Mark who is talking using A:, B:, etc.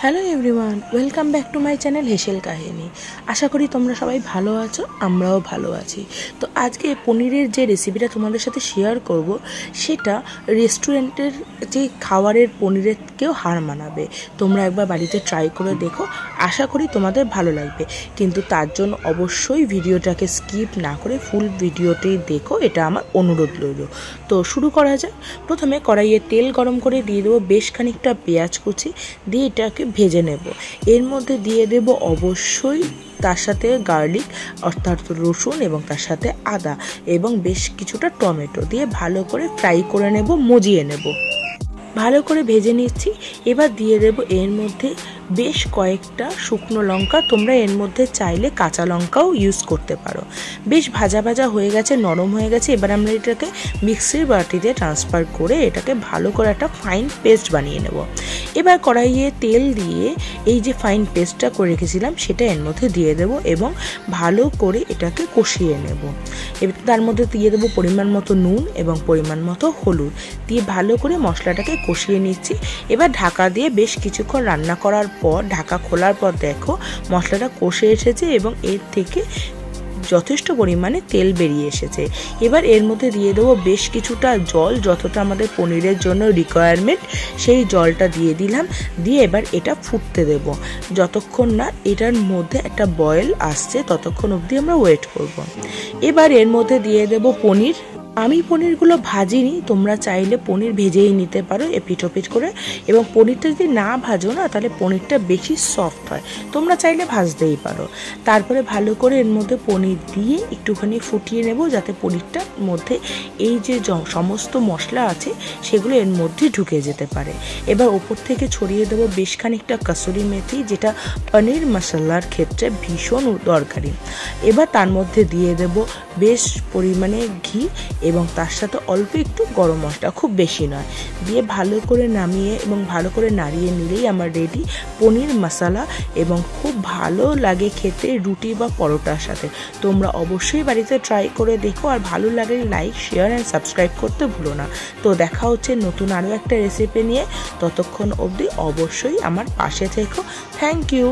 A: Hello everyone, welcome back to my channel হেসেল কাহিনী। আশা করি তোমরা সবাই ভালো আছো, আমরাও ভালো আছি। তো আজকে পনিরের যে রেসিপিটা তোমাদের সাথে শেয়ার করব, সেটা রেস্টুরেন্টের যে খাবারের পনিরের কেউ হার মানাবে। তোমরা একবার বাড়িতে ট্রাই করে দেখো, আশা করি তোমাদের ভালো লাগবে। কিন্তু তার জন্য অবশ্যই ভিডিওটাকে স্কিপ না করে ফুল ভিডিওতেই দেখো, এটা আমার অনুরোধ রইল। তো শুরু করা যায়। প্রথমে কড়াইয়ে তেল গরম করে দিয়ে দেবো বেশ খানিকটা পেঁয়াজ কুচি, দিয়ে এটাকে ভেজে নেব। এর মধ্যে দিয়ে দেব অবশ্যই তার সাথে গার্লিক অর্থাৎ রসুন এবং তার সাথে আদা এবং বেশ কিছুটা টমেটো দিয়ে ভালো করে ফ্রাই করে নেব, মজিয়ে নেব। ভালো করে ভেজে নিচ্ছি। এবার দিয়ে দেব এর মধ্যে বেশ কয়েকটা শুকনো লঙ্কা। তোমরা এর মধ্যে চাইলে কাঁচা লঙ্কাও ইউজ করতে পারো। বেশ ভাজা ভাজা হয়ে গেছে, নরম হয়ে গেছে। এবার আমরা এটাকে মিক্সির বাটিতে ট্রান্সফার করে এটাকে ভালো করে একটা ফাইন পেস্ট বানিয়ে নেব। এবার কড়াইয়ে তেল দিয়ে এই যে ফাইন পেস্টটা করে রেখেছিলাম সেটা এর মধ্যে দিয়ে দেব এবং ভালো করে এটাকে কষিয়ে নেব। এবার তার মধ্যে দিয়ে দেবো পরিমাণ মতো নুন এবং পরিমাণ মতো হলুদ দিয়ে ভালো করে মশলাটাকে কষিয়ে নিচ্ছি। এবার ঢাকা দিয়ে বেশ কিছুক্ষণ রান্না করার পর ঢাকা খোলার পর দেখো মশলাটা কষে এসেছে এবং এর থেকে যথেষ্ট পরিমাণে তেল বেরিয়ে এসেছে। এবার এর মধ্যে দিয়ে দেবো বেশ কিছুটা জল, যতটা আমাদের পনিরের জন্য রিকোয়ারমেন্ট সেই জলটা দিয়ে দিলাম। দিয়ে এবার এটা ফুটতে দেব। যতক্ষণ না এটার মধ্যে একটা বয়েল আসছে ততক্ষণ অবধি আমরা ওয়েট করব। এবার এর মধ্যে দিয়ে দেব পনির। আমি পনিরগুলো ভাজিনি, তোমরা চাইলে পনির ভেজেই নিতে পারো এপিট ওপিট করে। এবং পনিরটা যদি না ভাজো না তাহলে পনিরটা বেশি সফট হয়, তোমরা চাইলে ভাজতেই পারো। তারপরে ভালো করে এর মধ্যে পনির দিয়ে একটুখানি ফুটিয়ে নেব, যাতে পনিরটার মধ্যে এই যে সমস্ত মশলা আছে সেগুলো এর মধ্যে ঢুকে যেতে পারে। এবার ওপর থেকে ছড়িয়ে দেবো বেশ খানিকটা কাসুরি মেথি, যেটা পনির মশলার ক্ষেত্রে ভীষণ দরকারি। এবার তার মধ্যে দিয়ে দেব বেশ পরিমাণে ঘি এবং তার সাথে অল্প একটু গরম মশলা, খুব বেশি নয়, দিয়ে ভালো করে নামিয়ে এবং ভালো করে নাড়িয়ে নিলেই আমার রেডি পনির মশলা। এবং খুব ভালো লাগে খেতে রুটি বা পরোটার সাথে। তোমরা অবশ্যই বাড়িতে ট্রাই করে দেখো, আর ভালো লাগলে লাইক, শেয়ার অ্যান্ড সাবস্ক্রাইব করতে ভুলো না। তো দেখা হচ্ছে নতুন আরও একটা রেসিপি নিয়ে। ততক্ষণ অবধি অবশ্যই আমার পাশে থেকো। Thank you.